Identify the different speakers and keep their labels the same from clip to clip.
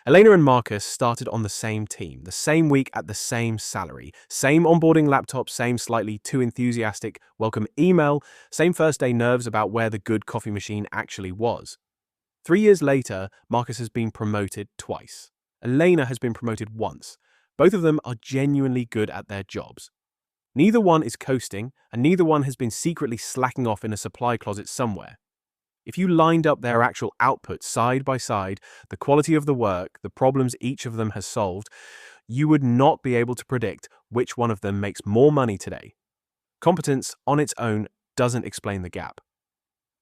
Speaker 1: Elena and Marcus started on the same team, the same week at the same salary, same onboarding laptop, same slightly too enthusiastic welcome email, same first day nerves about where the good coffee machine actually was. 3 years later, Marcus has been promoted twice. Elena has been promoted once. Both of them are genuinely good at their jobs. Neither one is coasting, and neither one has been secretly slacking off in a supply closet somewhere. If you lined up their actual output side by side, the quality of the work, the problems each of them has solved, you would not be able to predict which one of them makes more money today. Competence on its own doesn't explain the gap.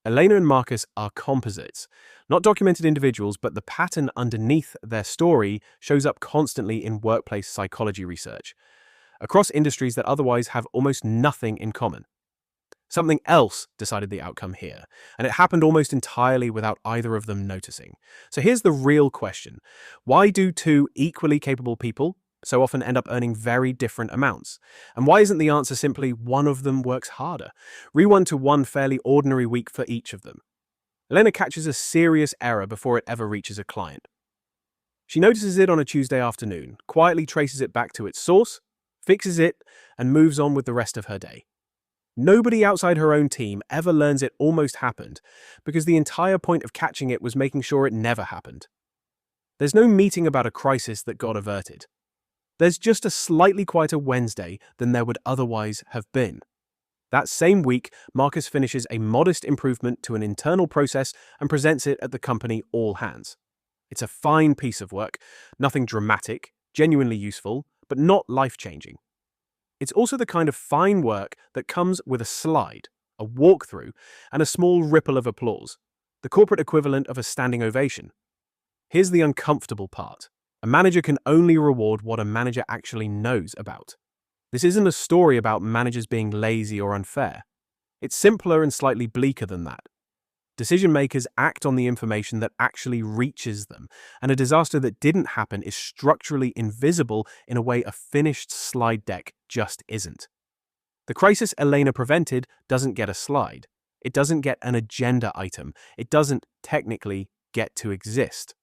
Speaker 1: Elena and Marcus are composites, not documented individuals, but the pattern underneath their story shows up constantly in workplace psychology research, across industries that otherwise have almost nothing in common. Something else decided the outcome here, and it happened almost entirely without either of them noticing. So here's the real question. Why do two equally capable people so often end up earning very different amounts? And why isn't the answer simply one of them works harder? Rewind to one fairly ordinary week for each of them. Elena catches a serious error before it ever reaches a client. She notices it on a Tuesday afternoon, quietly traces it back to its source, fixes it, and moves on with the rest of her day. Nobody outside her own team ever learns it almost happened, because the entire point of catching it was making sure it never happened. There's no meeting about a crisis that got averted. There's just a slightly quieter Wednesday than there would otherwise have been. That same week, Marcus finishes a modest improvement to an internal process and presents it at the company all hands. It's a fine piece of work, nothing dramatic, genuinely useful, but not life-changing. It's also the kind of fine work that comes with a slide, a walkthrough, and a small ripple of applause, the corporate equivalent of a standing ovation. Here's the uncomfortable part. A manager can only reward what a manager actually knows about. This isn't a story about managers being lazy or unfair. It's simpler and slightly bleaker than that. Decision makers act on the information that actually reaches them, and a disaster that didn't happen is structurally invisible in a way a finished slide deck just isn't. The crisis Elena prevented doesn't get a slide. It doesn't get an agenda item. It doesn't technically get to exist.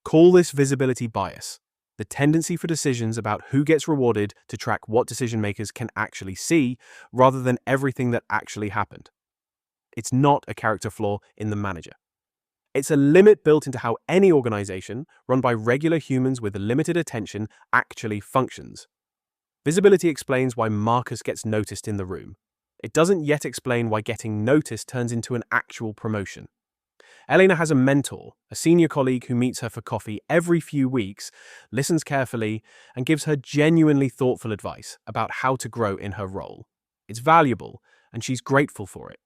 Speaker 1: Call this visibility bias, the tendency for decisions about who gets rewarded to track what decision makers can actually see, rather than everything that actually happened. It's not a character flaw in the manager. It's a limit built into how any organization, run by regular humans with limited attention, actually functions. Visibility explains why Marcus gets noticed in the room. It doesn't yet explain why getting noticed turns into an actual promotion. Elena has a mentor, a senior colleague who meets her for coffee every few weeks, listens carefully, and gives her genuinely thoughtful advice about how to grow in her role. It's valuable, and she's grateful for it.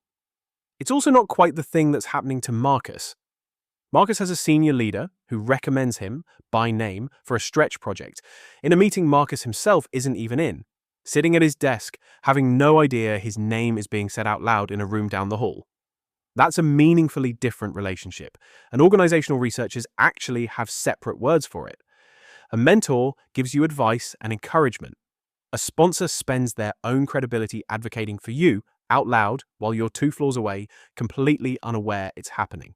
Speaker 1: It's also not quite the thing that's happening to Marcus. Marcus has a senior leader who recommends him, by name, for a stretch project, in a meeting Marcus himself isn't even in, sitting at his desk, having no idea his name is being said out loud in a room down the hall. That's a meaningfully different relationship, and organizational researchers actually have separate words for it. A mentor gives you advice and encouragement. A sponsor spends their own credibility advocating for you out loud while you're 2 floors away, completely unaware it's happening.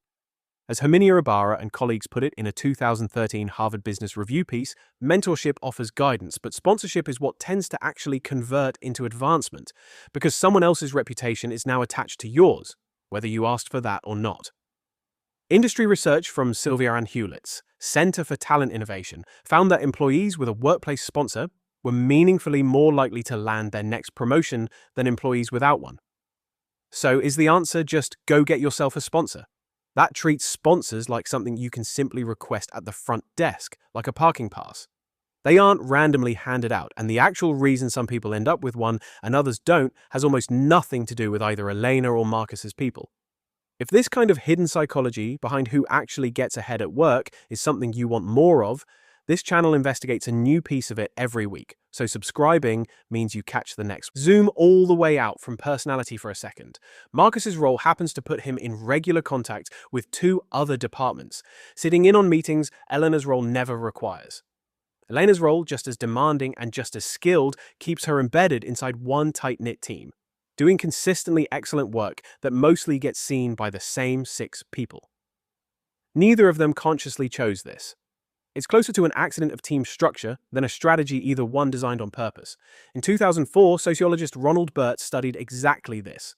Speaker 1: As Herminia Ibarra and colleagues put it in a 2013 Harvard Business Review piece, mentorship offers guidance, but sponsorship is what tends to actually convert into advancement, because someone else's reputation is now attached to yours, whether you asked for that or not. Industry research from Sylvia Ann Hewlett's Center for Talent Innovation found that employees with a workplace sponsor were meaningfully more likely to land their next promotion than employees without one. So is the answer just go get yourself a sponsor? That treats sponsors like something you can simply request at the front desk, like a parking pass. They aren't randomly handed out, and the actual reason some people end up with one and others don't has almost nothing to do with either Elena or Marcus's people. If this kind of hidden psychology behind who actually gets ahead at work is something you want more of, this channel investigates a new piece of it every week, so subscribing means you catch the next. Zoom all the way out from personality for a second. Marcus's role happens to put him in regular contact with 2 other departments, sitting in on meetings Elena's role never requires. Elena's role, just as demanding and just as skilled, keeps her embedded inside one tight-knit team, doing consistently excellent work that mostly gets seen by the same 6 people. Neither of them consciously chose this. It's closer to an accident of team structure than a strategy either one designed on purpose. In 2004, sociologist Ronald Burt studied exactly this,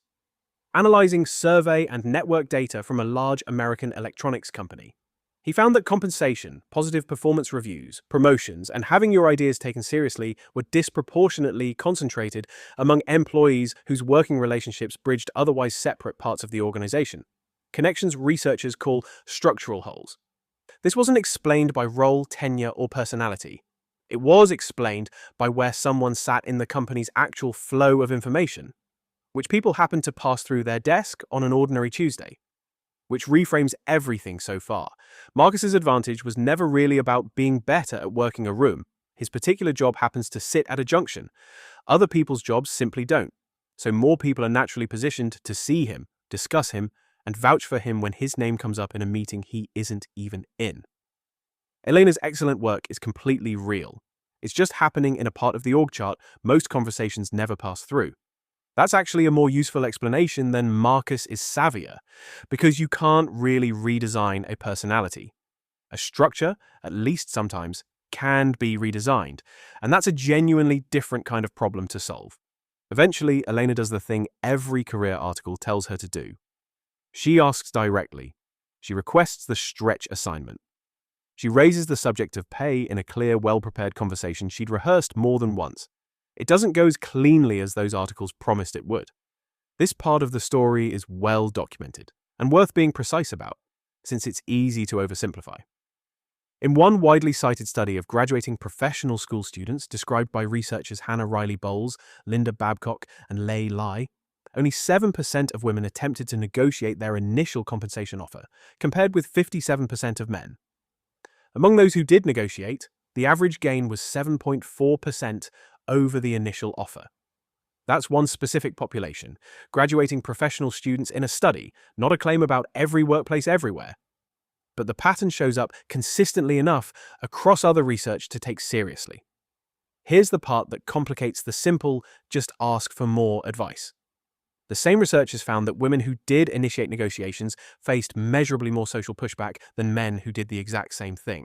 Speaker 1: analyzing survey and network data from a large American electronics company. He found that compensation, positive performance reviews, promotions, and having your ideas taken seriously were disproportionately concentrated among employees whose working relationships bridged otherwise separate parts of the organization. Connections researchers call structural holes. This wasn't explained by role, tenure, or personality. It was explained by where someone sat in the company's actual flow of information, which people happened to pass through their desk on an ordinary Tuesday, which reframes everything so far. Marcus's advantage was never really about being better at working a room. His particular job happens to sit at a junction. Other people's jobs simply don't. So more people are naturally positioned to see him, discuss him, and vouch for him when his name comes up in a meeting he isn't even in. Elena's excellent work is completely real. It's just happening in a part of the org chart most conversations never pass through. That's actually a more useful explanation than Marcus is savvier, because you can't really redesign a personality. A structure, at least sometimes, can be redesigned, and that's a genuinely different kind of problem to solve. Eventually, Elena does the thing every career article tells her to do. She asks directly. She requests the stretch assignment. She raises the subject of pay in a clear, well-prepared conversation she'd rehearsed more than once. It doesn't go as cleanly as those articles promised it would. This part of the story is well documented and worth being precise about, since it's easy to oversimplify. In one widely cited study of graduating professional school students described by researchers Hannah Riley Bowles, Linda Babcock, and Lei Lai, only 7% of women attempted to negotiate their initial compensation offer, compared with 57% of men. Among those who did negotiate, the average gain was 7.4% over the initial offer. That's one specific population, graduating professional students in a study, not a claim about every workplace everywhere. But the pattern shows up consistently enough across other research to take seriously. Here's the part that complicates the simple, just ask for more advice. The same researchers found that women who did initiate negotiations faced measurably more social pushback than men who did the exact same thing,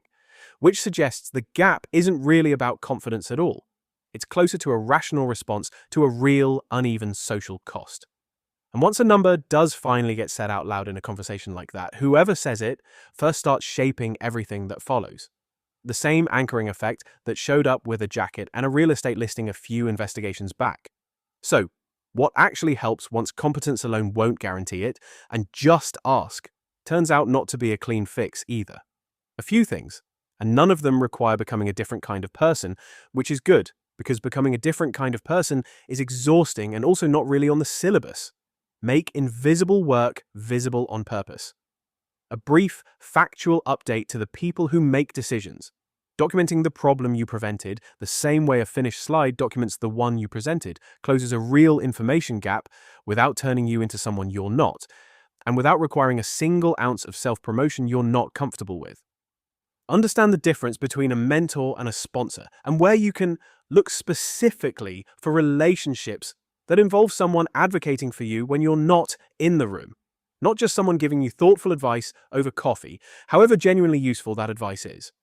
Speaker 1: which suggests the gap isn't really about confidence at all. It's closer to a rational response to a real, uneven social cost. And once a number does finally get said out loud in a conversation like that, whoever says it first starts shaping everything that follows. The same anchoring effect that showed up with a jacket and a real estate listing a few investigations back. So, what actually helps once competence alone won't guarantee it, and just ask, turns out not to be a clean fix either. A few things, and none of them require becoming a different kind of person, which is good, because becoming a different kind of person is exhausting and also not really on the syllabus. Make invisible work visible on purpose. A brief, factual update to the people who make decisions, documenting the problem you prevented the same way a finished slide documents the one you presented, closes a real information gap without turning you into someone you're not, and without requiring a single ounce of self-promotion you're not comfortable with. Understand the difference between a mentor and a sponsor, and where you can look specifically for relationships that involve someone advocating for you when you're not in the room. Not just someone giving you thoughtful advice over coffee, however genuinely useful that advice is.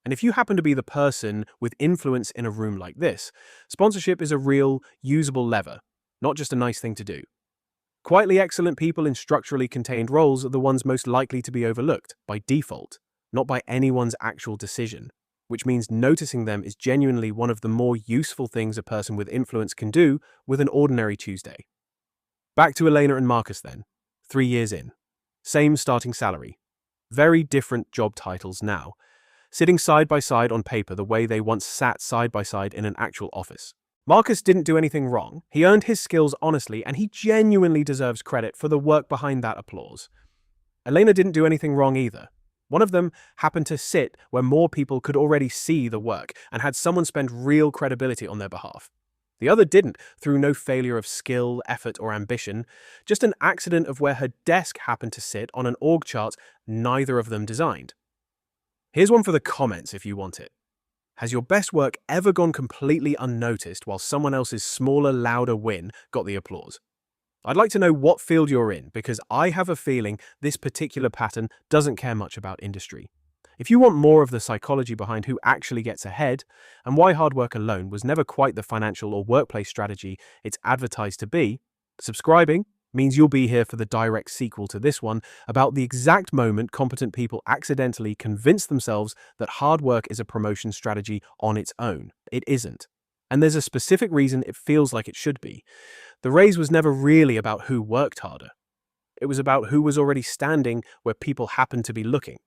Speaker 1: And if you happen to be the person with influence in a room like this, sponsorship is a real, usable lever, not just a nice thing to do. Quietly excellent people in structurally contained roles are the ones most likely to be overlooked, by default, not by anyone's actual decision, which means noticing them is genuinely one of the more useful things a person with influence can do with an ordinary Tuesday. Back to Elena and Marcus then, 3 years in. Same starting salary. Very different job titles now, sitting side by side on paper the way they once sat side by side in an actual office. Marcus didn't do anything wrong. He earned his skills honestly, and he genuinely deserves credit for the work behind that applause. Elena didn't do anything wrong either. One of them happened to sit where more people could already see the work and had someone spend real credibility on their behalf. The other didn't, through no failure of skill, effort, or ambition, just an accident of where her desk happened to sit on an org chart neither of them designed. Here's one for the comments if you want it. Has your best work ever gone completely unnoticed while someone else's smaller, louder win got the applause? I'd like to know what field you're in, because I have a feeling this particular pattern doesn't care much about industry. If you want more of the psychology behind who actually gets ahead and why hard work alone was never quite the financial or workplace strategy it's advertised to be, subscribing means you'll be here for the direct sequel to this one about the exact moment competent people accidentally convince themselves that hard work is a promotion strategy on its own. It isn't. And there's a specific reason it feels like it should be. The raise was never really about who worked harder. It was about who was already standing where people happened to be looking.